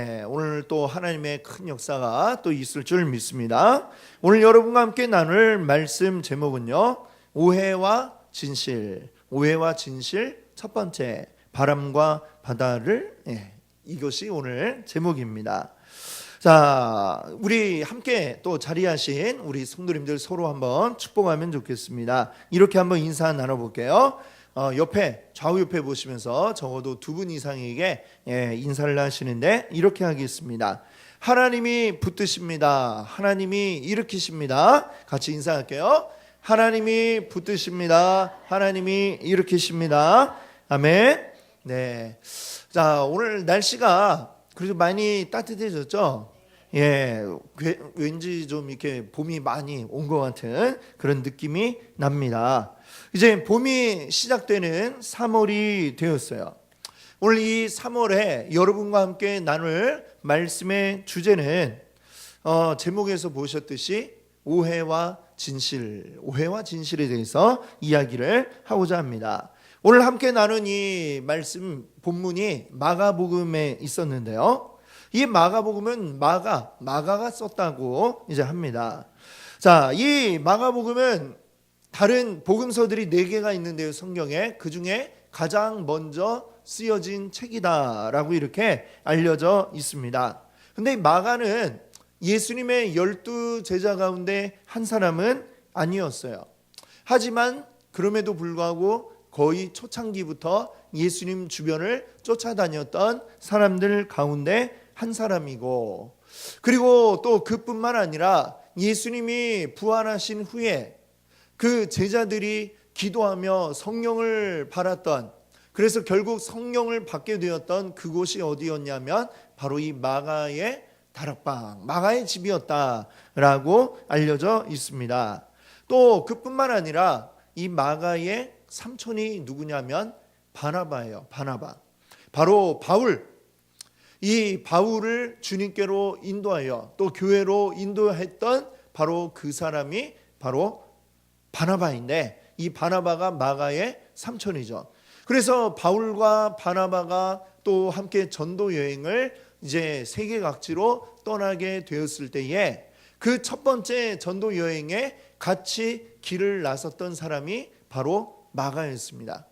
오늘 또 하나님의 큰 역사가 또 있을 줄 믿습니다. 오늘 여러분과 함께 나눌 말씀 제목은요, 오해와 진실. 오해와 진실 첫 번째, 바람과 바다를, 이것이 오늘 제목입니다. 자, 우리 함께 또 자리하신 우리 성도님들 서로 한번 축복하면 좋겠습니다. 이렇게 한번 인사 나눠볼게요. 옆에 좌우 옆에 보시면서 적어도 두 분 이상에게 인사를 하시는데 이렇게 하겠습니다. 하나님이 붙드십니다. 하나님이 일으키십니다. 같이 인사할게요. 하나님이 붙드십니다. 하나님이 일으키십니다. 아멘. 네. 자, 오늘 날씨가 그래도 많이 따뜻해졌죠? 왠지 좀 이렇게 봄이 많이 온 것 같은 그런 느낌이 납니다. 이제 봄이 시작되는 3월이 되었어요. 오늘 이 3월에 여러분과 함께 나눌 말씀의 주제는 제목에서 보셨듯이 오해와 진실에 대해서 이야기를 하고자 합니다. 오늘 함께 나눈 이 말씀 본문이 마가복음에 있었는데요. 이 마가복음은 마가가 썼다고 이제 합니다. 자, 이 마가복음은 다른 복음서들이 4개가 있는데요, 성경에. 그 중에 가장 먼저 쓰여진 책이다라고 이렇게 알려져 있습니다. 근데 이 마가는 예수님의 12 제자 가운데 한 사람은 아니었어요. 하지만 그럼에도 불구하고 거의 초창기부터 예수님 주변을 쫓아다녔던 사람들 가운데 한 사람이고, 그리고 또 그뿐만 아니라 예수님이 부활하신 후에 그 제자들이 기도하며 성령을 받았던, 그래서 결국 성령을 받게 되었던 그곳이 어디였냐면 바로 이 마가의 다락방, 마가의 집이었다라고 알려져 있습니다. 또 그뿐만 아니라 이 마가의 삼촌이 누구냐면 바나바예요. 바나바. 바로 바울. 이 바울을 주님께로 인도하여 또 교회로 인도했던 바로 그 사람이 바로 바나바인데, 이 바나바가 마가의 삼촌이죠. 그래서 바울과 바나바가 또 함께 전도 여행을 이제 세계 각지로 떠나게 되었을 때에 그 첫 번째 전도 여행에 같이 길을 나섰던 사람이 바로 마가였습니다.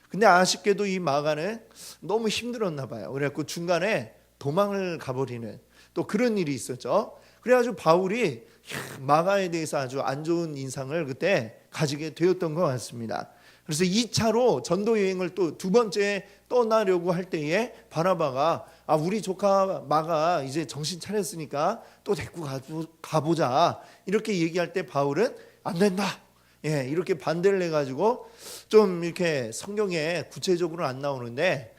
근데 아쉽게도 이 마가는 너무 힘들었나 봐요. 그래갖고 중간에 도망을 가버리는 또 그런 일이 있었죠. 그래가지고 바울이 마가에 대해서 아주 안 좋은 인상을 그때 가지게 되었던 것 같습니다. 그래서 2차로 전도 여행을 또 두 번째 떠나려고 할 때에 바나바가 우리 조카 마가 이제 정신 차렸으니까 또 데리고 가보자 이렇게 얘기할 때 바울은 안 된다. 이렇게 반대를 해가지고 좀 이렇게 성경에 구체적으로 안 나오는데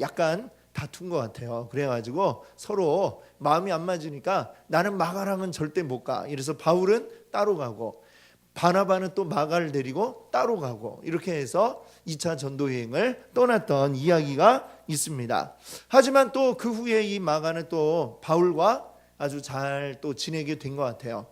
약간 다툰 것 같아요. 그래가지고 서로 마음이 안 맞으니까 나는 마가랑은 절대 못 가. 이래서 바울은 따로 가고 바나바는 또 마가를 데리고 따로 가고 이렇게 해서 2차 전도 여행을 떠났던 이야기가 있습니다. 하지만 또 그 후에 이 마가는 또 바울과 아주 잘 또 지내게 된 것 같아요.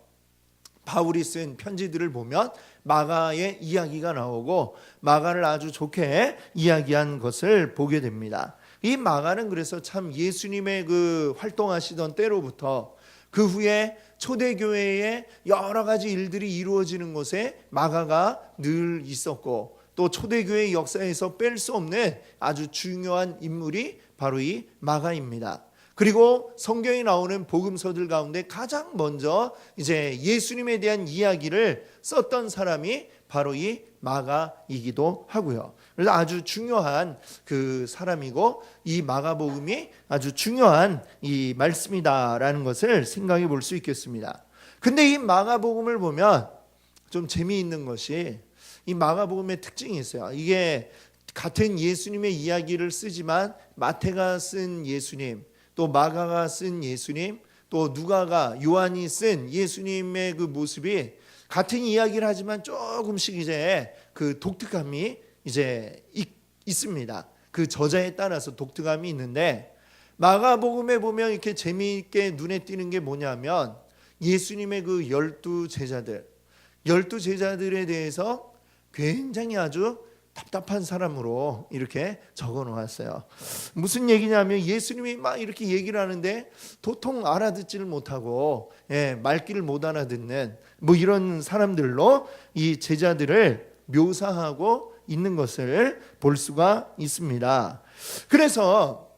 바울이 쓴 편지들을 보면 마가의 이야기가 나오고 마가를 아주 좋게 이야기한 것을 보게 됩니다. 이 마가는 그래서 참 예수님의 그 활동하시던 때로부터 그 후에 초대교회에 여러 가지 일들이 이루어지는 곳에 마가가 늘 있었고, 또 초대교회 역사에서 뺄 수 없는 아주 중요한 인물이 바로 이 마가입니다. 그리고 성경에 나오는 복음서들 가운데 가장 먼저 이제 예수님에 대한 이야기를 썼던 사람이 바로 이 마가이기도 하고요. 그래서 아주 중요한 그 사람이고 이 마가복음이 아주 중요한 이 말씀이다라는 것을 생각해 볼 수 있겠습니다. 근데 이 마가복음을 보면 좀 재미있는 것이 이 마가복음의 특징이 있어요. 이게 같은 예수님의 이야기를 쓰지만 마태가 쓴 예수님, 또 마가가 쓴 예수님, 또 누가가 요한이 쓴 예수님의 그 모습이 같은 이야기를 하지만 조금씩 이제 그 독특함이 이제 있습니다. 그 저자에 따라서 독특함이 있는데, 마가복음에 보면 이렇게 재미있게 눈에 띄는 게 뭐냐면 예수님의 그 12 제자들에 대해서 굉장히 아주 답답한 사람으로 이렇게 적어 놓았어요. 무슨 얘기냐면 예수님이 막 이렇게 얘기를 하는데 도통 알아듣지를 못하고 말귀를 못 알아듣는 뭐 이런 사람들로 이 제자들을 묘사하고 있는 것을 볼 수가 있습니다. 그래서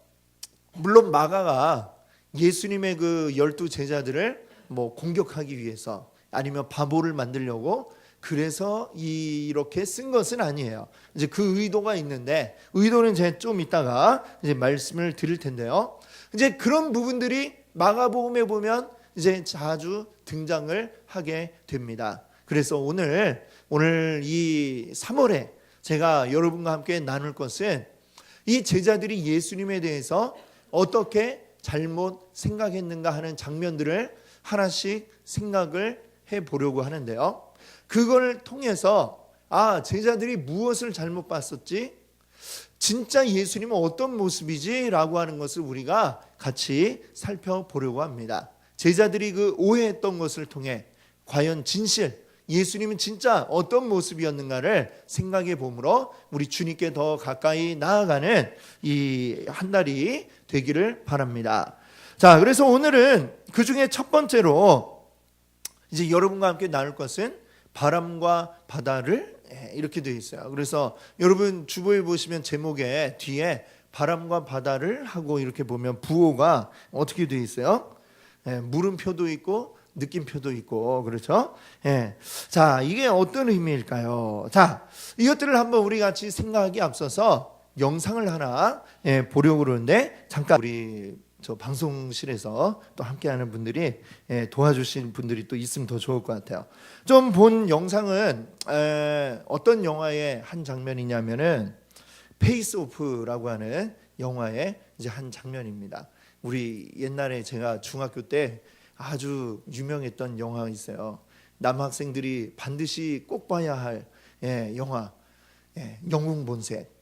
물론 마가가 예수님의 그 12 제자들을 뭐 공격하기 위해서 아니면 바보를 만들려고 그래서 이렇게 쓴 것은 아니에요. 이제 그 의도가 있는데 의도는 제가 좀 이따가 이제 말씀을 드릴 텐데요. 이제 그런 부분들이 마가복음에 보면 이제 자주 등장을 하게 됩니다. 그래서 오늘 이 3월에 제가 여러분과 함께 나눌 것은 이 제자들이 예수님에 대해서 어떻게 잘못 생각했는가 하는 장면들을 하나씩 생각을 해 보려고 하는데요. 그걸 통해서 제자들이 무엇을 잘못 봤었지? 진짜 예수님은 어떤 모습이지? 라고 하는 것을 우리가 같이 살펴보려고 합니다. 제자들이 그 오해했던 것을 통해 과연 진실, 예수님은 진짜 어떤 모습이었는가를 생각해 보므로 우리 주님께 더 가까이 나아가는 이 한 달이 되기를 바랍니다. 자, 그래서 오늘은 그 중에 첫 번째로 이제 여러분과 함께 나눌 것은 바람과 바다를 이렇게 되어 있어요. 그래서 여러분 주보에 보시면 제목에 뒤에 바람과 바다를 하고 이렇게 보면 부호가 어떻게 되어 있어요? 물음표도 있고 느낌표도 있고 그렇죠? 자, 이게 어떤 의미일까요? 자, 이것들을 한번 우리 같이 생각하기 앞서서 영상을 하나 보려고 그러는데 잠깐 우리 저 방송실에서 또 함께하는 분들이 도와주신 분들이 또 있으면 더 좋을 것 같아요. 좀 본 영상은 어떤 영화의 한 장면이냐면은 페이스 오프라고 하는 영화의 이제 한 장면입니다. 우리 옛날에 제가 중학교 때 아주 유명했던 영화가 있어요. 남학생들이 반드시 꼭 봐야 할 영화. 영웅본색.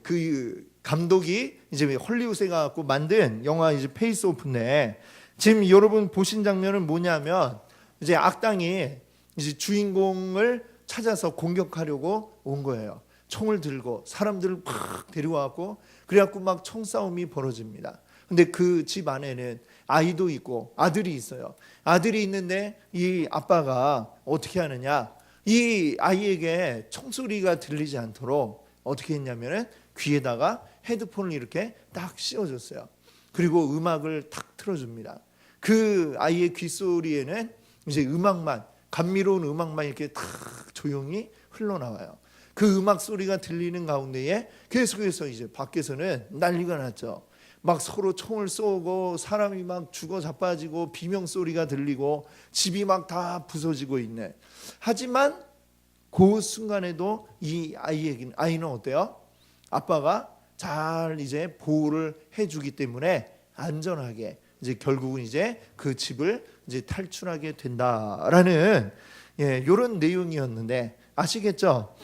그 감독이 이제 헐리우드에 가고 만든 영화 이제 페이스 오프인데 지금 여러분 보신 장면은 뭐냐면 이제 악당이 이제 주인공을 찾아서 공격하려고 온 거예요. 총을 들고 사람들을 팍 데리고 왔고 그래갖고 막 총싸움이 벌어집니다. 근데 그 집 안에는 아이도 있고 아들이 있어요. 아들이 있는데 이 아빠가 어떻게 하느냐? 이 아이에게 총소리가 들리지 않도록 어떻게 했냐면은 귀에다가 헤드폰을 이렇게 딱 씌워줬어요. 그리고 음악을 탁 틀어줍니다. 그 아이의 귓소리에는 이제 음악만, 감미로운 음악만 이렇게 탁 조용히 흘러나와요. 그 음악 소리가 들리는 가운데에 계속해서 이제 밖에서는 난리가 났죠. 막 서로 총을 쏘고 사람이 막 죽어 자빠지고 비명 소리가 들리고 집이 막 다 부서지고 있네. 하지만 그 순간에도 이 아이는 어때요? 아빠가 잘 이제 보호를 해주기 때문에 안전하게 이제 결국은 이제 그 집을 이제 탈출하게 된다라는 이런 내용이었는데 아시겠죠?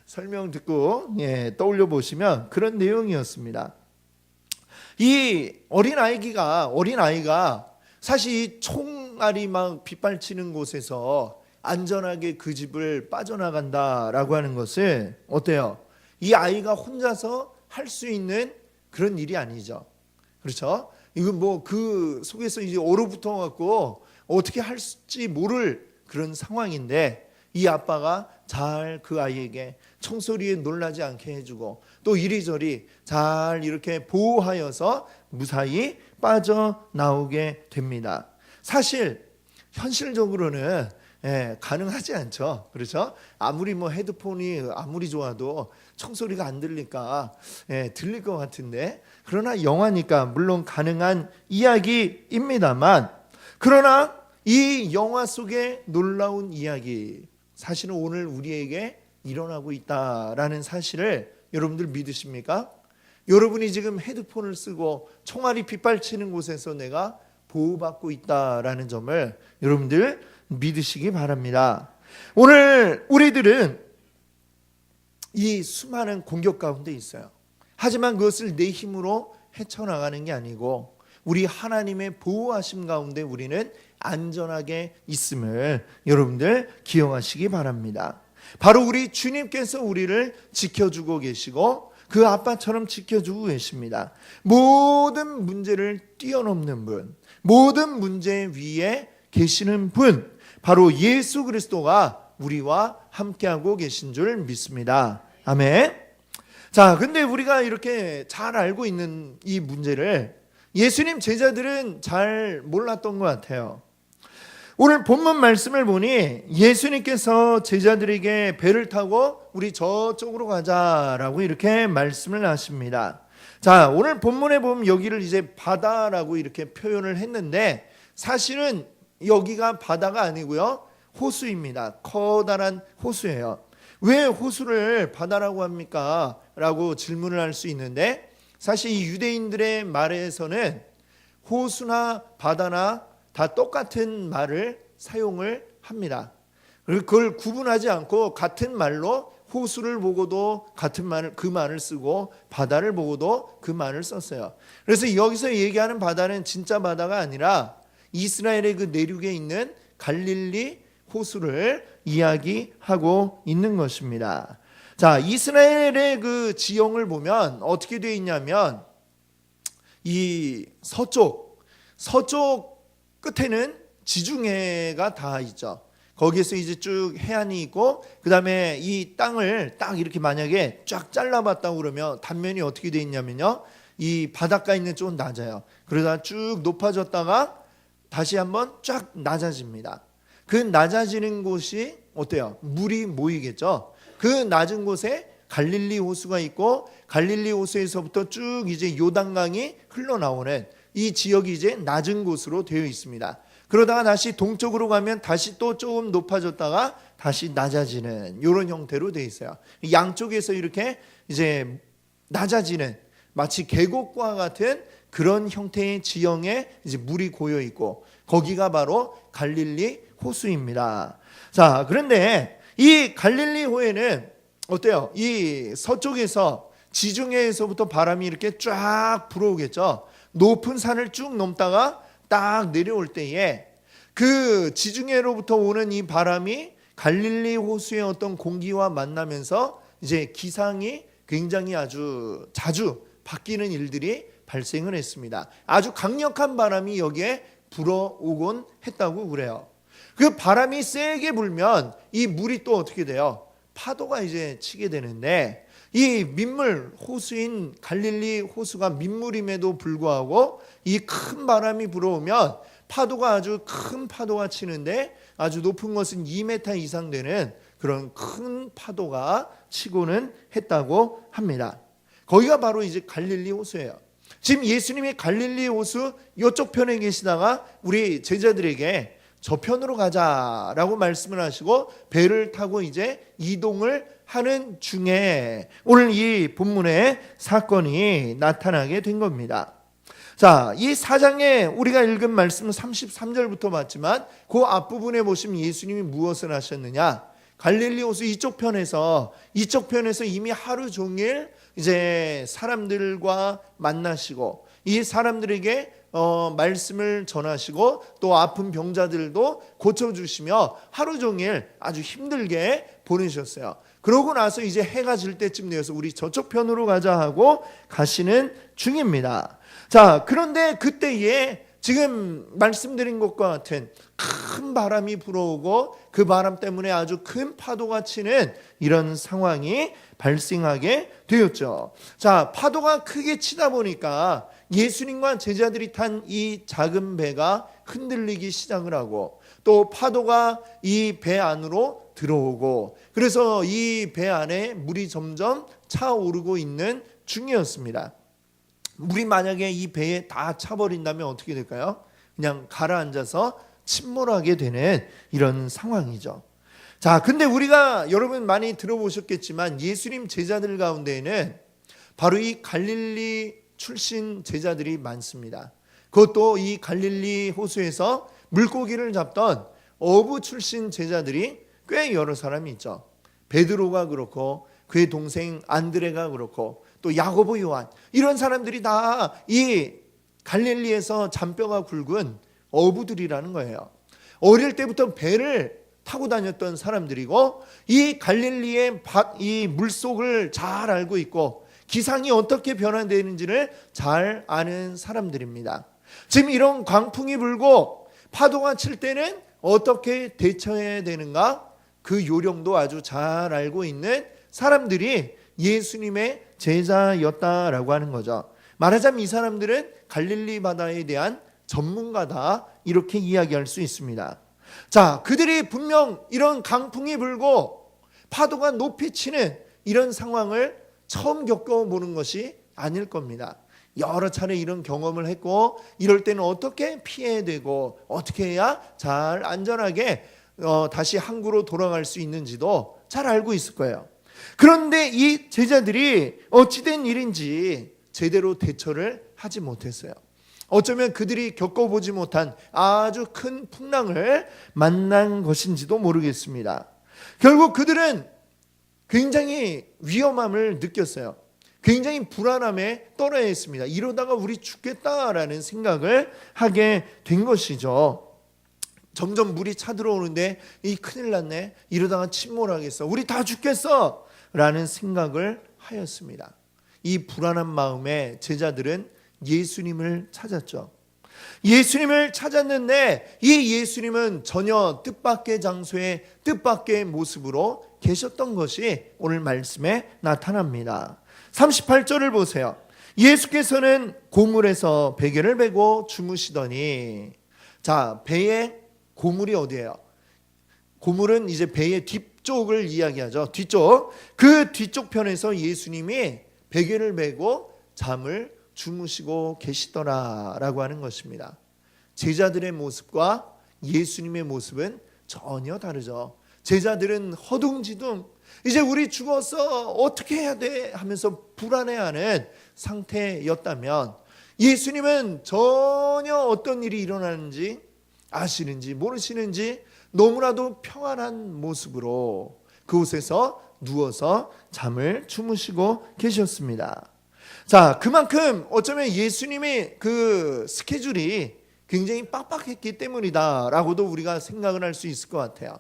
설명 듣고 떠올려 보시면 그런 내용이었습니다. 이 어린아이가 사실 이 총알이 막 빗발치는 곳에서 안전하게 그 집을 빠져나간다라고 하는 것은 어때요? 이 아이가 혼자서 할 수 있는 그런 일이 아니죠. 그렇죠? 이건 뭐 그 속에서 이제 얼어붙어 갖고 어떻게 할지 모를 그런 상황인데 이 아빠가 잘 그 아이에게 총소리에 놀라지 않게 해주고 또 이리저리 잘 이렇게 보호하여서 무사히 빠져나오게 됩니다. 사실 현실적으로는 가능하지 않죠. 그렇죠? 아무리 뭐 헤드폰이 아무리 좋아도 총소리가 안 들릴까 들릴 것 같은데 그러나 영화니까 물론 가능한 이야기입니다만 그러나 이 영화 속의 놀라운 이야기 사실은 오늘 우리에게 일어나고 있다라는 사실을 여러분들 믿으십니까? 여러분이 지금 헤드폰을 쓰고 총알이 빗발치는 곳에서 내가 보호받고 있다라는 점을 여러분들 믿으시기 바랍니다. 오늘 우리들은 이 수많은 공격 가운데 있어요. 하지만 그것을 내 힘으로 헤쳐나가는 게 아니고 우리 하나님의 보호하심 가운데 우리는 안전하게 있음을 여러분들 기억하시기 바랍니다. 바로 우리 주님께서 우리를 지켜주고 계시고 그 아빠처럼 지켜주고 계십니다. 모든 문제를 뛰어넘는 분, 모든 문제 위에 계시는 분, 바로 예수 그리스도가 우리와 함께하고 계신 줄 믿습니다. 아멘. 자, 근데 우리가 이렇게 잘 알고 있는 이 문제를 예수님 제자들은 잘 몰랐던 것 같아요. 오늘 본문 말씀을 보니 예수님께서 제자들에게 배를 타고 우리 저쪽으로 가자라고 이렇게 말씀을 하십니다. 자, 오늘 본문에 보면 여기를 이제 바다라고 이렇게 표현을 했는데 사실은 여기가 바다가 아니고요, 호수입니다. 커다란 호수예요. 왜 호수를 바다라고 합니까? 라고 질문을 할 수 있는데, 사실 이 유대인들의 말에서는 호수나 바다나 다 똑같은 말을 사용을 합니다. 그걸 구분하지 않고 같은 말로 호수를 보고도 같은 말을, 그 말을 쓰고 바다를 보고도 그 말을 썼어요. 그래서 여기서 얘기하는 바다는 진짜 바다가 아니라 이스라엘의 그 내륙에 있는 갈릴리 호수를 이야기하고 있는 것입니다. 자, 이스라엘의 그 지형을 보면 어떻게 되어 있냐면 이 서쪽 끝에는 지중해가 다 있죠. 거기에서 이제 쭉 해안이 있고, 그 다음에 이 땅을 딱 이렇게 만약에 쫙 잘라봤다고 그러면 단면이 어떻게 되어 있냐면요, 이 바닷가 있는 쪽은 낮아요. 그러다가 쭉 높아졌다가 다시 한번 쫙 낮아집니다. 그 낮아지는 곳이 어때요? 물이 모이겠죠. 그 낮은 곳에 갈릴리 호수가 있고, 갈릴리 호수에서부터 쭉 이제 요단강이 흘러나오는 이 지역이 이제 낮은 곳으로 되어 있습니다. 그러다가 다시 동쪽으로 가면 다시 또 조금 높아졌다가 다시 낮아지는 이런 형태로 되어 있어요. 양쪽에서 이렇게 이제 낮아지는 마치 계곡과 같은 그런 형태의 지형에 이제 물이 고여 있고, 거기가 바로 갈릴리 호수입니다. 자, 그런데 이 갈릴리 호에는 어때요? 이 서쪽에서 지중해에서부터 바람이 이렇게 쫙 불어오겠죠. 높은 산을 쭉 넘다가 딱 내려올 때에 그 지중해로부터 오는 이 바람이 갈릴리 호수의 어떤 공기와 만나면서 이제 기상이 굉장히 아주 자주 바뀌는 일들이 발생을 했습니다. 아주 강력한 바람이 여기에 불어오곤 했다고 그래요. 그 바람이 세게 불면 이 물이 또 어떻게 돼요? 파도가 이제 치게 되는데, 이 민물 호수인 갈릴리 호수가 민물임에도 불구하고 이 큰 바람이 불어오면 파도가 아주 큰 파도가 치는데, 아주 높은 것은 2m 이상 되는 그런 큰 파도가 치고는 했다고 합니다. 거기가 바로 이제 갈릴리 호수예요. 지금 예수님이 갈릴리 호수 이쪽 편에 계시다가 우리 제자들에게 저편으로 가자라고 말씀을 하시고 배를 타고 이제 이동을 하는 중에 오늘 이 본문의 사건이 나타나게 된 겁니다. 자, 이 4장에 우리가 읽은 말씀은 33절부터 봤지만 그 앞부분에 보시면 예수님이 무엇을 하셨느냐? 갈릴리 호수 이쪽 편에서 이미 하루 종일 이제 사람들과 만나시고 이 사람들에게 말씀을 전하시고 또 아픈 병자들도 고쳐주시며 하루 종일 아주 힘들게 보내셨어요. 그러고 나서 이제 해가 질 때쯤 되어서 우리 저쪽 편으로 가자 하고 가시는 중입니다. 자, 그런데 그때에 지금 말씀드린 것과 같은 큰 바람이 불어오고 그 바람 때문에 아주 큰 파도가 치는 이런 상황이 발생하게 되었죠. 자, 파도가 크게 치다 보니까 예수님과 제자들이 탄 이 작은 배가 흔들리기 시작을 하고 또 파도가 이 배 안으로 들어오고, 그래서 이 배 안에 물이 점점 차오르고 있는 중이었습니다. 물이 만약에 이 배에 다 차버린다면 어떻게 될까요? 그냥 가라앉아서 침몰하게 되는 이런 상황이죠. 자, 근데 우리가 여러분 많이 들어보셨겠지만 예수님 제자들 가운데에는 바로 이 갈릴리 출신 제자들이 많습니다. 그것도 이 갈릴리 호수에서 물고기를 잡던 어부 출신 제자들이 꽤 여러 사람이 있죠. 베드로가 그렇고 그의 동생 안드레가 그렇고 또 야고보, 요한, 이런 사람들이 다 이 갈릴리에서 잔뼈가 굵은 어부들이라는 거예요. 어릴 때부터 배를 타고 다녔던 사람들이고 이 갈릴리의 이 물속을 잘 알고 있고 기상이 어떻게 변화되는지를 잘 아는 사람들입니다. 지금 이런 광풍이 불고 파도가 칠 때는 어떻게 대처해야 되는가 그 요령도 아주 잘 알고 있는 사람들이 예수님의 제자였다라고 하는 거죠. 말하자면 이 사람들은 갈릴리 바다에 대한 전문가다 이렇게 이야기할 수 있습니다. 자, 그들이 분명 이런 강풍이 불고 파도가 높이 치는 이런 상황을 처음 겪어보는 것이 아닐 겁니다. 여러 차례 이런 경험을 했고 이럴 때는 어떻게 피해야 되고 어떻게 해야 잘 안전하게 다시 항구로 돌아갈 수 있는지도 잘 알고 있을 거예요. 그런데 이 제자들이 어찌된 일인지 제대로 대처를 하지 못했어요. 어쩌면 그들이 겪어보지 못한 아주 큰 풍랑을 만난 것인지도 모르겠습니다. 결국 그들은 굉장히 위험함을 느꼈어요. 굉장히 불안함에 떨어야 했습니다. 이러다가 우리 죽겠다라는 생각을 하게 된 것이죠. 점점 물이 차들어오는데 이 큰일 났네. 이러다가 침몰하겠어. 우리 다 죽겠어. 라는 생각을 하였습니다. 이 불안한 마음에 제자들은 예수님을 찾았죠. 예수님을 찾았는데 이 예수님은 전혀 뜻밖의 장소에 뜻밖의 모습으로 계셨던 것이 오늘 말씀에 나타납니다. 38절을 보세요. 예수께서는 고물에서 베개를 베고 주무시더니, 자, 배의 고물이 어디예요? 고물은 이제 배의 뒤쪽을 이야기하죠. 뒤쪽. 그 뒤쪽 편에서 예수님이 베개를 베고 잠을 주무시고 계시더라라고 하는 것입니다. 제자들의 모습과 예수님의 모습은 전혀 다르죠. 제자들은 허둥지둥 이제 우리 죽어서 어떻게 해야 돼 하면서 불안해하는 상태였다면 예수님은 전혀 어떤 일이 일어나는지 아시는지 모르시는지 너무나도 평안한 모습으로 그곳에서 누워서 잠을 주무시고 계셨습니다. 자, 그만큼 어쩌면 예수님의 그 스케줄이 굉장히 빡빡했기 때문이다라고도 우리가 생각을 할 수 있을 것 같아요.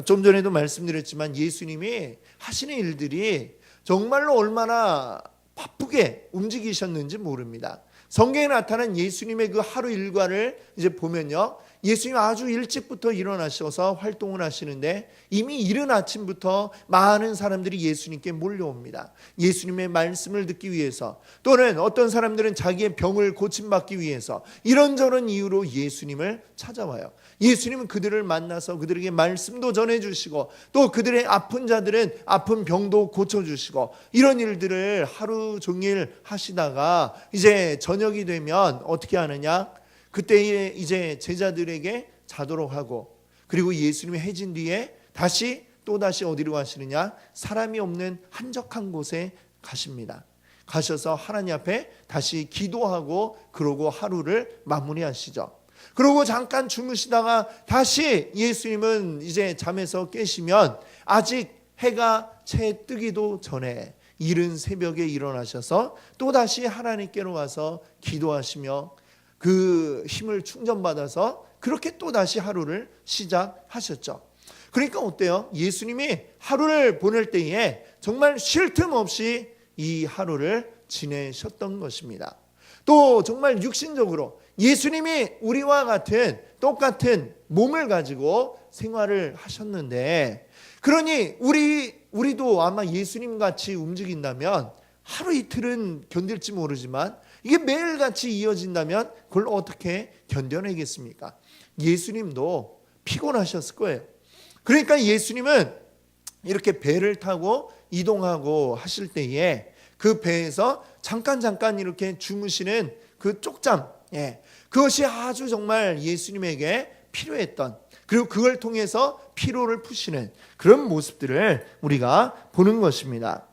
좀 전에도 말씀드렸지만 예수님이 하시는 일들이 정말로 얼마나 바쁘게 움직이셨는지 모릅니다. 성경에 나타난 예수님의 그 하루 일과를 이제 보면요, 예수님 아주 일찍부터 일어나셔서 활동을 하시는데 이미 이른 아침부터 많은 사람들이 예수님께 몰려옵니다. 예수님의 말씀을 듣기 위해서, 또는 어떤 사람들은 자기의 병을 고침받기 위해서 이런저런 이유로 예수님을 찾아와요. 예수님은 그들을 만나서 그들에게 말씀도 전해주시고 또 그들의 아픈 자들은 아픈 병도 고쳐주시고 이런 일들을 하루 종일 하시다가 이제 저녁이 되면 어떻게 하느냐? 그때에 이제 제자들에게 자도록 하고, 그리고 예수님이 해진 뒤에 또다시 어디로 가시느냐? 사람이 없는 한적한 곳에 가십니다. 가셔서 하나님 앞에 다시 기도하고 그러고 하루를 마무리하시죠. 그러고 잠깐 주무시다가 다시 예수님은 이제 잠에서 깨시면 아직 해가 채 뜨기도 전에 이른 새벽에 일어나셔서 또다시 하나님께로 와서 기도하시며 그 힘을 충전받아서 그렇게 또다시 하루를 시작하셨죠. 그러니까 어때요? 예수님이 하루를 보낼 때에 정말 쉴 틈 없이 이 하루를 지내셨던 것입니다. 또 정말 육신적으로 예수님이 우리와 같은 똑같은 몸을 가지고 생활을 하셨는데, 그러니 우리도 아마 예수님 같이 움직인다면 하루 이틀은 견딜지 모르지만 이게 매일같이 이어진다면 그걸 어떻게 견뎌내겠습니까? 예수님도 피곤하셨을 거예요. 그러니까 예수님은 이렇게 배를 타고 이동하고 하실 때에 그 배에서 잠깐 이렇게 주무시는 그 쪽잠, 그것이 아주 정말 예수님에게 필요했던, 그리고 그걸 통해서 피로를 푸시는 그런 모습들을 우리가 보는 것입니다.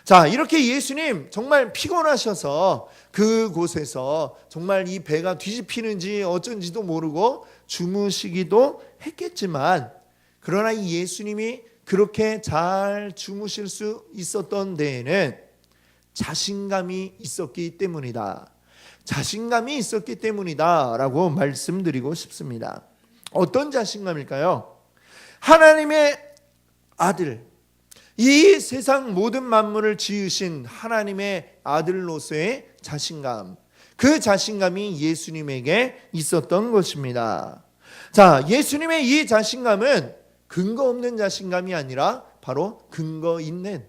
자, 이렇게 예수님 정말 피곤하셔서 그곳에서 정말 이 배가 뒤집히는지 어쩐지도 모르고 주무시기도 했겠지만, 그러나 이 예수님이 그렇게 잘 주무실 수 있었던 데에는 자신감이 있었기 때문이다. 자신감이 있었기 때문이다 라고 말씀드리고 싶습니다. 어떤 자신감일까요? 하나님의 아들, 이 세상 모든 만물을 지으신 하나님의 아들로서의 자신감, 그 자신감이 예수님에게 있었던 것입니다. 자, 예수님의 이 자신감은 근거 없는 자신감이 아니라 바로 근거 있는,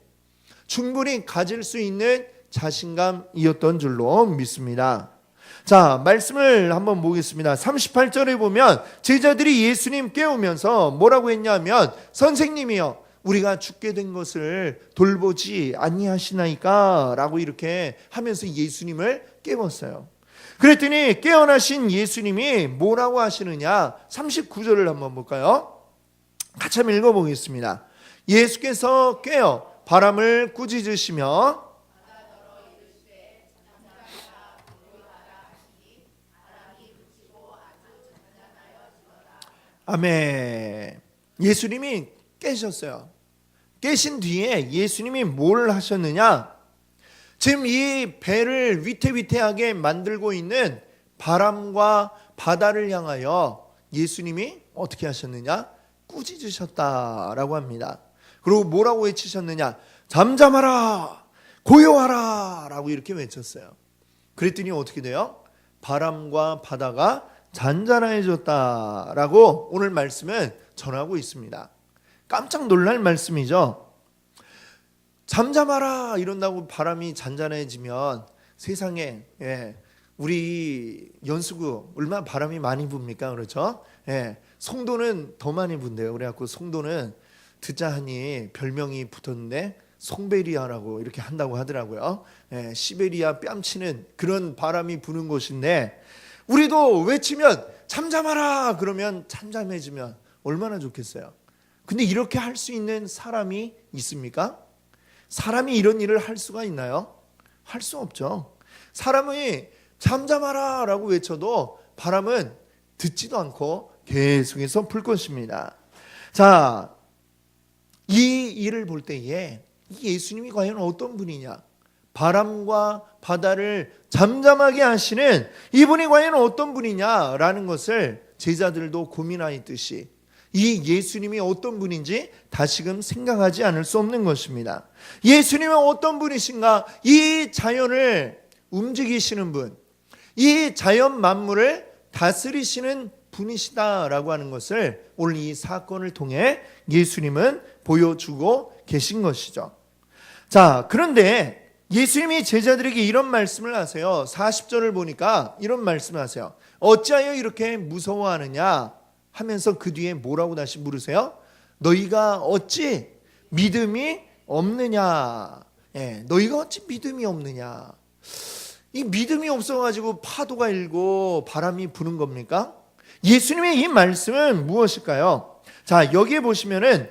충분히 가질 수 있는 자신감이었던 줄로 믿습니다. 자, 말씀을 한번 보겠습니다. 38절에 보면 제자들이 예수님 깨우면서 뭐라고 했냐면, 선생님이여, 우리가 죽게 된 것을 돌보지 아니하시나이까? 라고 이렇게 하면서 예수님을 깨웠어요. 그랬더니 깨어나신 예수님이 뭐라고 하시느냐? 39절을 한번 볼까요? 같이 한번 읽어보겠습니다. 예수께서 깨어 바람을 꾸짖으시며 아멘. 예수님이 깨셨어요. 깨신 뒤에 예수님이 뭘 하셨느냐? 지금 이 배를 위태위태하게 만들고 있는 바람과 바다를 향하여 예수님이 어떻게 하셨느냐? 꾸짖으셨다라고 합니다. 그리고 뭐라고 외치셨느냐? 잠잠하라, 고요하라 라고 이렇게 외쳤어요. 그랬더니 어떻게 돼요? 바람과 바다가 잔잔해졌다라고 오늘 말씀은 전하고 있습니다. 깜짝 놀랄 말씀이죠. 잠잠하라 이런다고 바람이 잔잔해지면 세상에, 우리 연수구 얼마나 바람이 많이 붑니까? 그렇죠? 송도는 더 많이 분대요. 그래갖고 송도는 듣자 하니 별명이 붙었는데 송베리아라고 이렇게 한다고 하더라고요. 시베리아 뺨치는 그런 바람이 부는 곳인데, 우리도 외치면 잠잠하라 그러면 잠잠해지면 얼마나 좋겠어요. 근데 이렇게 할 수 있는 사람이 있습니까? 사람이 이런 일을 할 수가 있나요? 할 수 없죠. 사람이 잠잠하라 라고 외쳐도 바람은 듣지도 않고 계속해서 불 것입니다. 자, 이 일을 볼 때에 예수님이 과연 어떤 분이냐? 바람과 바다를 잠잠하게 하시는 이분이 과연 어떤 분이냐라는 것을 제자들도 고민하였듯이 이 예수님이 어떤 분인지 다시금 생각하지 않을 수 없는 것입니다. 예수님은 어떤 분이신가? 이 자연을 움직이시는 분, 이 자연 만물을 다스리시는 분이시다라고 하는 것을 오늘 이 사건을 통해 예수님은 보여주고 계신 것이죠. 자, 그런데 예수님이 제자들에게 이런 말씀을 하세요. 40절을 보니까 이런 말씀을 하세요. 어찌하여 이렇게 무서워하느냐 하면서 그 뒤에 뭐라고 다시 물으세요? 너희가 어찌 믿음이 없느냐? 너희가 어찌 믿음이 없느냐? 이 믿음이 없어가지고 파도가 일고 바람이 부는 겁니까? 예수님의 이 말씀은 무엇일까요? 자, 여기에 보시면은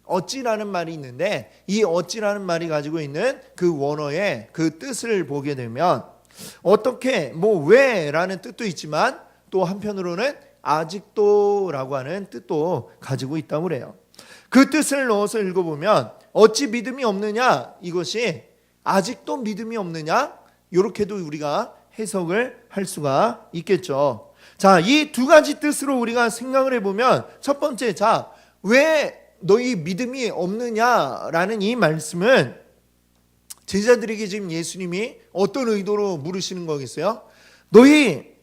어찌라는 말이 있는데, 이 어찌라는 말이 가지고 있는 그 원어의 그 뜻을 보게 되면 어떻게 왜라는 뜻도 있지만 또 한편으로는 아직도라고 하는 뜻도 가지고 있다고 그래요. 그 뜻을 넣어서 읽어보면 어찌 믿음이 없느냐, 이것이 아직도 믿음이 없느냐, 이렇게도 우리가 해석을 할 수가 있겠죠. 자, 이 두 가지 뜻으로 우리가 생각을 해보면 첫 번째, 자, 왜 너희 믿음이 없느냐라는 이 말씀은 제자들에게 지금 예수님이 어떤 의도로 물으시는 거겠어요? 너희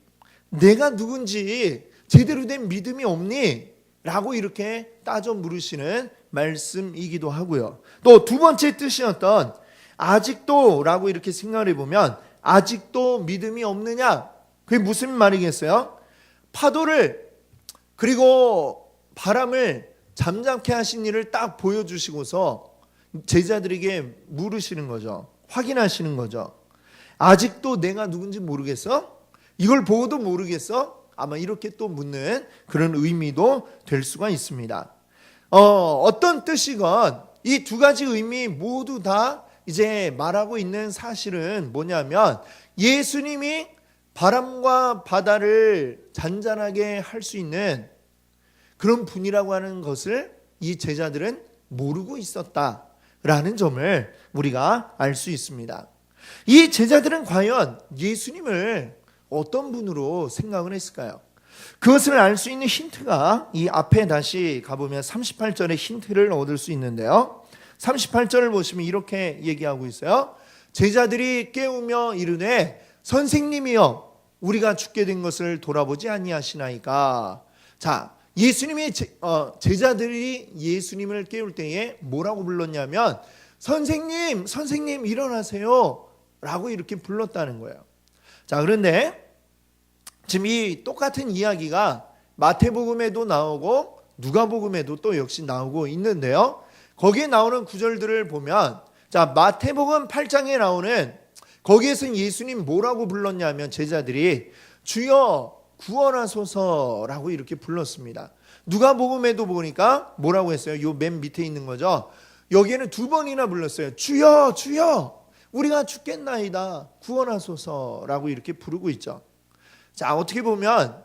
내가 누군지 제대로 된 믿음이 없니? 라고 이렇게 따져 물으시는 말씀이기도 하고요. 또 두 번째 뜻이었던 아직도 라고 이렇게 생각을 해보면 아직도 믿음이 없느냐? 그게 무슨 말이겠어요? 파도를 그리고 바람을 잠잠케 하신 일을 딱 보여주시고서 제자들에게 물으시는 거죠. 확인하시는 거죠. 아직도 내가 누군지 모르겠어? 이걸 보고도 모르겠어? 아마 이렇게 또 묻는 그런 의미도 될 수가 있습니다. 어떤 뜻이건 이 두 가지 의미 모두 다 이제 말하고 있는 사실은 뭐냐면 예수님이 바람과 바다를 잔잔하게 할 수 있는 그런 분이라고 하는 것을 이 제자들은 모르고 있었다라는 점을 우리가 알 수 있습니다. 이 제자들은 과연 예수님을 어떤 분으로 생각을 했을까요? 그것을 알 수 있는 힌트가 이 앞에 다시 가보면 38절의 힌트를 얻을 수 있는데요. 38절을 보시면 이렇게 얘기하고 있어요. 제자들이 깨우며 이르되 선생님이여 우리가 죽게 된 것을 돌아보지 아니하시나이까. 자, 예수님이 제자들이 예수님을 깨울 때에 뭐라고 불렀냐면 선생님, 선생님 일어나세요 라고 이렇게 불렀다는 거예요. 자, 그런데 지금 이 똑같은 이야기가 마태복음에도 나오고 누가복음에도 또 역시 나오고 있는데요. 거기에 나오는 구절들을 보면, 자, 마태복음 8장에 나오는, 거기에서 예수님 뭐라고 불렀냐면 제자들이 주여 구원하소서라고 이렇게 불렀습니다. 누가복음에도 보니까 뭐라고 했어요? 요 맨 밑에 있는 거죠. 여기에는 2번이나 불렀어요. 주여 주여 우리가 죽겠나이다 구원하소서라고 이렇게 부르고 있죠. 자, 어떻게 보면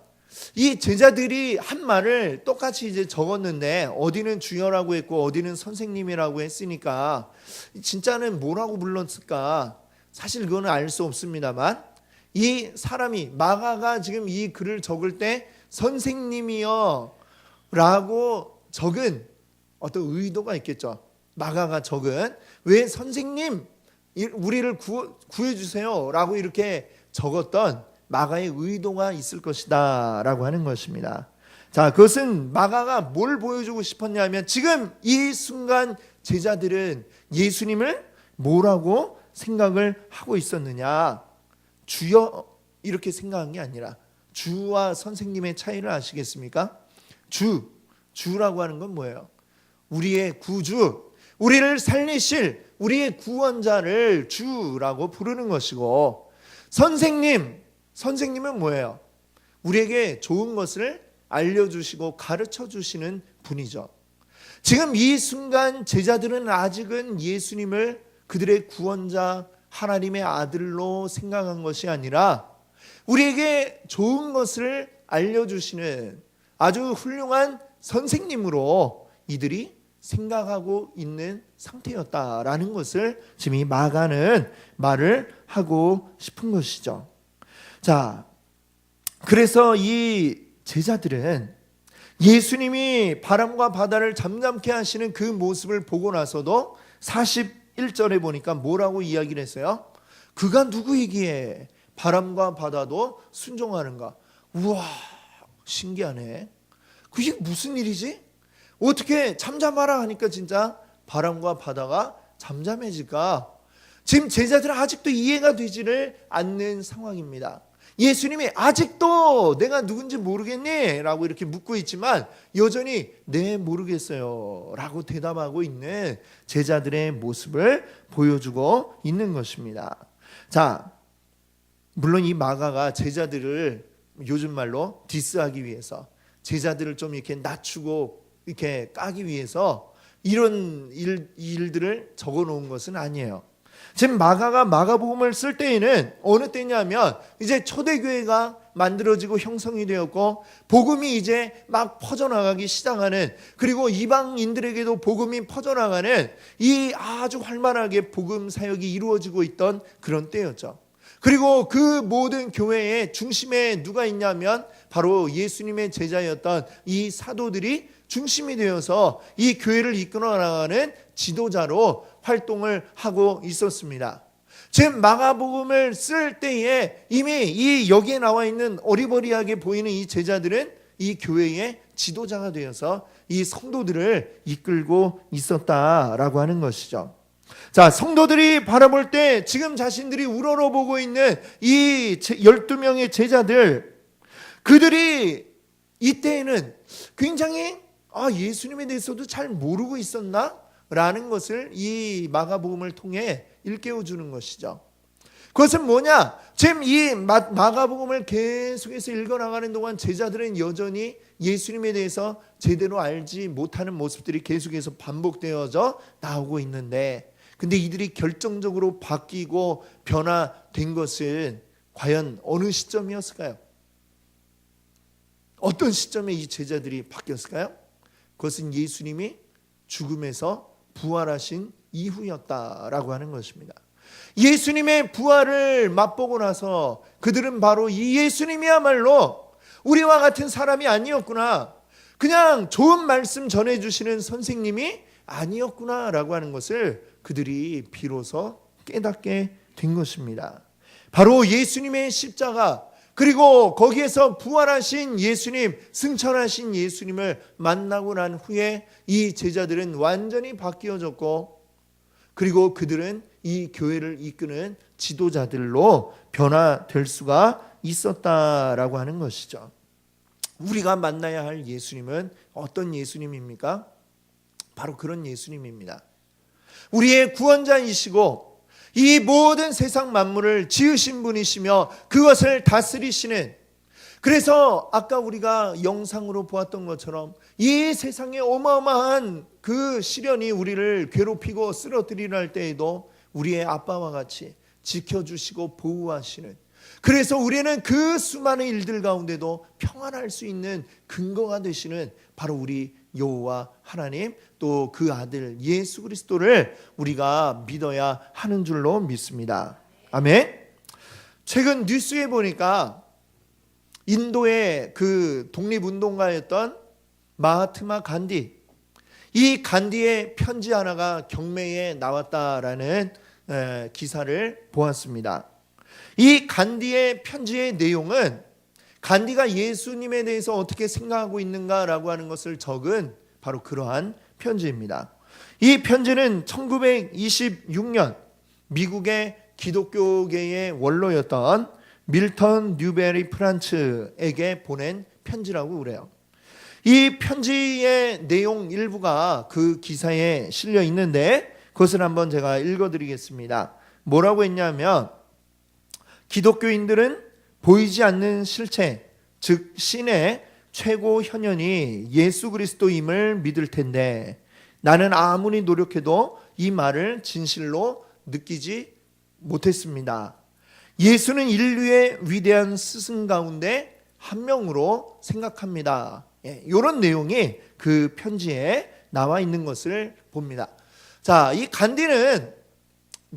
이 제자들이 한 말을 똑같이 이제 적었는데 어디는 주여라고 했고 어디는 선생님이라고 했으니까 진짜는 뭐라고 불렀을까? 사실 그거는 알 수 없습니다만 이 사람이 마가가 지금 이 글을 적을 때 선생님이여 라고 적은 어떤 의도가 있겠죠. 마가가 적은 왜 선생님 우리를 구해주세요 라고 이렇게 적었던 마가의 의도가 있을 것이다 라고 하는 것입니다. 자, 그것은 마가가 뭘 보여주고 싶었냐면 지금 이 순간 제자들은 예수님을 뭐라고 생각을 하고 있었느냐, 주여 이렇게 생각한 게 아니라 주와 선생님의 차이를 아시겠습니까? 주라고 하는 건 뭐예요? 우리의 구주, 우리를 살리실 우리의 구원자를 주라고 부르는 것이고, 선생님은 뭐예요? 우리에게 좋은 것을 알려주시고 가르쳐 주시는 분이죠. 지금 이 순간 제자들은 아직은 예수님을 그들의 구원자 하나님의 아들로 생각한 것이 아니라 우리에게 좋은 것을 알려주시는 아주 훌륭한 선생님으로 이들이 생각하고 있는 상태였다라는 것을 지금 이 마가는 말을 하고 싶은 것이죠. 자, 그래서 이 제자들은 예수님이 바람과 바다를 잠잠케 하시는 그 모습을 보고 나서도 41절에 보니까 뭐라고 이야기를 했어요? 그가 누구이기에 바람과 바다도 순종하는가? 우와, 신기하네. 그게 무슨 일이지? 어떻게 잠잠하라 하니까 진짜 바람과 바다가 잠잠해질까? 지금 제자들은 아직도 이해가 되지를 않는 상황입니다. 예수님이 아직도 내가 누군지 모르겠니? 라고 이렇게 묻고 있지만 여전히 네 모르겠어요 라고 대답하고 있는 제자들의 모습을 보여주고 있는 것입니다. 자, 물론 이 마가가 제자들을 요즘 말로 디스하기 위해서, 제자들을 좀 이렇게 낮추고 이렇게 까기 위해서 이런 일들을 적어 놓은 것은 아니에요. 지금 마가가 마가복음을 쓸 때에는 어느 때냐면 이제 초대교회가 만들어지고 형성이 되었고 복음이 이제 막 퍼져나가기 시작하는, 그리고 이방인들에게도 복음이 퍼져나가는 이 아주 활발하게 복음 사역이 이루어지고 있던 그런 때였죠. 그리고 그 모든 교회의 중심에 누가 있냐면 바로 예수님의 제자였던 이 사도들이 중심이 되어서 이 교회를 이끌어 나가는 지도자로 활동을 하고 있었습니다. 지금 마가복음을 쓸 때에 이미 이 여기에 나와 있는 어리버리하게 보이는 이 제자들은 이 교회의 지도자가 되어서 이 성도들을 이끌고 있었다라고 하는 것이죠. 자, 성도들이 바라볼 때 지금 자신들이 우러러보고 있는 이 12명의 제자들, 그들이 이때에는 굉장히 예수님에 대해서도 잘 모르고 있었나? 라는 것을 이 마가복음을 통해 일깨워주는 것이죠. 그것은 뭐냐? 지금 이 마가복음을 계속해서 읽어나가는 동안 제자들은 여전히 예수님에 대해서 제대로 알지 못하는 모습들이 계속해서 반복되어져 나오고 있는데, 근데 이들이 결정적으로 바뀌고 변화된 것은 과연 어느 시점이었을까요? 어떤 시점에 이 제자들이 바뀌었을까요? 그것은 예수님이 죽음에서 부활하신 이후였다라고 하는 것입니다. 예수님의 부활을 맛보고 나서 그들은 바로 이 예수님이야말로 우리와 같은 사람이 아니었구나. 그냥 좋은 말씀 전해주시는 선생님이 아니었구나라고 하는 것을 그들이 비로소 깨닫게 된 것입니다. 바로 예수님의 십자가, 그리고 거기에서 부활하신 예수님, 승천하신 예수님을 만나고 난 후에 이 제자들은 완전히 바뀌어졌고, 그리고 그들은 이 교회를 이끄는 지도자들로 변화될 수가 있었다라고 하는 것이죠. 우리가 만나야 할 예수님은 어떤 예수님입니까? 바로 그런 예수님입니다. 우리의 구원자이시고 이 모든 세상 만물을 지으신 분이시며 그것을 다스리시는, 그래서 아까 우리가 영상으로 보았던 것처럼 이 세상에 어마어마한 그 시련이 우리를 괴롭히고 쓰러뜨리려 할 때에도 우리의 아빠와 같이 지켜주시고 보호하시는, 그래서 우리는 그 수많은 일들 가운데도 평안할 수 있는 근거가 되시는 바로 우리 여호와 하나님, 또 그 아들 예수 그리스도를 우리가 믿어야 하는 줄로 믿습니다. 아멘. 최근 뉴스에 보니까 인도의 그 독립운동가였던 마하트마 간디, 이 간디의 편지 하나가 경매에 나왔다라는 기사를 보았습니다. 이 간디의 편지의 내용은 간디가 예수님에 대해서 어떻게 생각하고 있는가라고 하는 것을 적은 바로 그러한 편지입니다. 이 편지는 1926년 미국의 기독교계의 원로였던 밀턴 뉴베리 프란츠에게 보낸 편지라고 그래요. 이 편지의 내용 일부가 그 기사에 실려 있는데 그것을 한번 제가 읽어드리겠습니다. 뭐라고 했냐면, 기독교인들은 보이지 않는 실체, 즉 신의 최고 현현이 예수 그리스도임을 믿을 텐데 나는 아무리 노력해도 이 말을 진실로 느끼지 못했습니다. 예수는 인류의 위대한 스승 가운데 한 명으로 생각합니다. 이런 내용이 그 편지에 나와 있는 것을 봅니다. 자, 이 간디는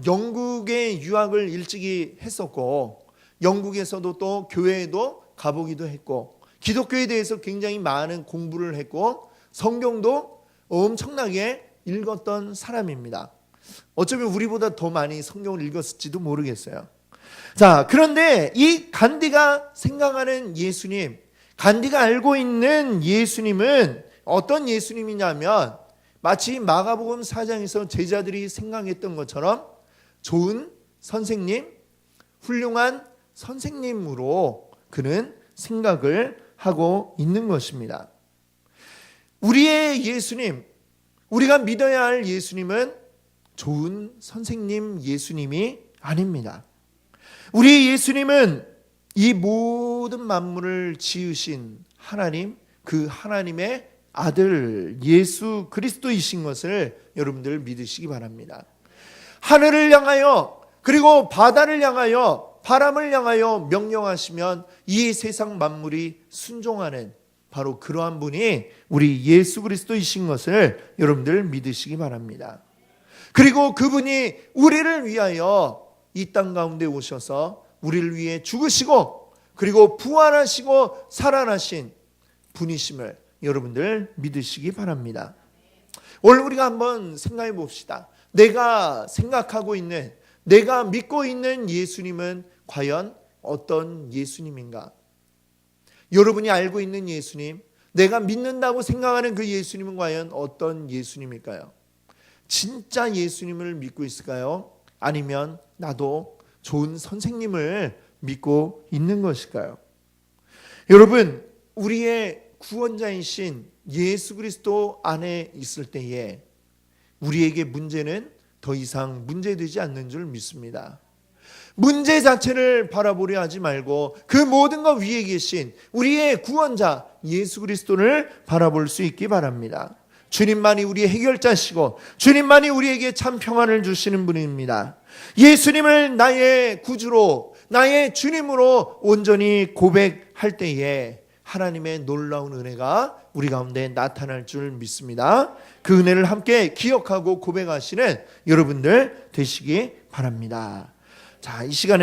영국에 유학을 일찍이 했었고 영국에서도 또 교회에도 가보기도 했고 기독교에 대해서 굉장히 많은 공부를 했고 성경도 엄청나게 읽었던 사람입니다. 어쩌면 우리보다 더 많이 성경을 읽었을지도 모르겠어요. 자, 그런데 이 간디가 생각하는 예수님, 간디가 알고 있는 예수님은 어떤 예수님이냐면 마치 마가복음 4장에서 제자들이 생각했던 것처럼 좋은 선생님, 훌륭한 선생님으로 그는 생각을 하고 있는 것입니다. 우리의 예수님, 우리가 믿어야 할 예수님은 좋은 선생님 예수님이 아닙니다. 우리 예수님은 이 모든 만물을 지으신 하나님, 그 하나님의 아들 예수 그리스도이신 것을 여러분들 믿으시기 바랍니다. 하늘을 향하여 그리고 바다를 향하여 바람을 향하여 명령하시면 이 세상 만물이 순종하는 바로 그러한 분이 우리 예수 그리스도이신 것을 여러분들 믿으시기 바랍니다. 그리고 그분이 우리를 위하여 이 땅 가운데 오셔서 우리를 위해 죽으시고 그리고 부활하시고 살아나신 분이심을 여러분들 믿으시기 바랍니다. 오늘 우리가 한번 생각해 봅시다. 내가 생각하고 있는, 내가 믿고 있는 예수님은 과연 어떤 예수님인가? 여러분이 알고 있는 예수님, 내가 믿는다고 생각하는 그 예수님은 과연 어떤 예수님일까요? 진짜 예수님을 믿고 있을까요? 아니면 나도 좋은 선생님을 믿고 있는 것일까요? 여러분, 우리의 구원자이신 예수 그리스도 안에 있을 때에 우리에게 문제는 더 이상 문제되지 않는 줄 믿습니다. 문제 자체를 바라보려 하지 말고 그 모든 것 위에 계신 우리의 구원자 예수 그리스도를 바라볼 수 있기 바랍니다. 주님만이 우리의 해결자시고 주님만이 우리에게 참 평안을 주시는 분입니다. 예수님을 나의 구주로, 나의 주님으로 온전히 고백할 때에 하나님의 놀라운 은혜가 우리 가운데 나타날 줄 믿습니다. 그 은혜를 함께 기억하고 고백하시는 여러분들 되시기 바랍니다. 자, 이 시간에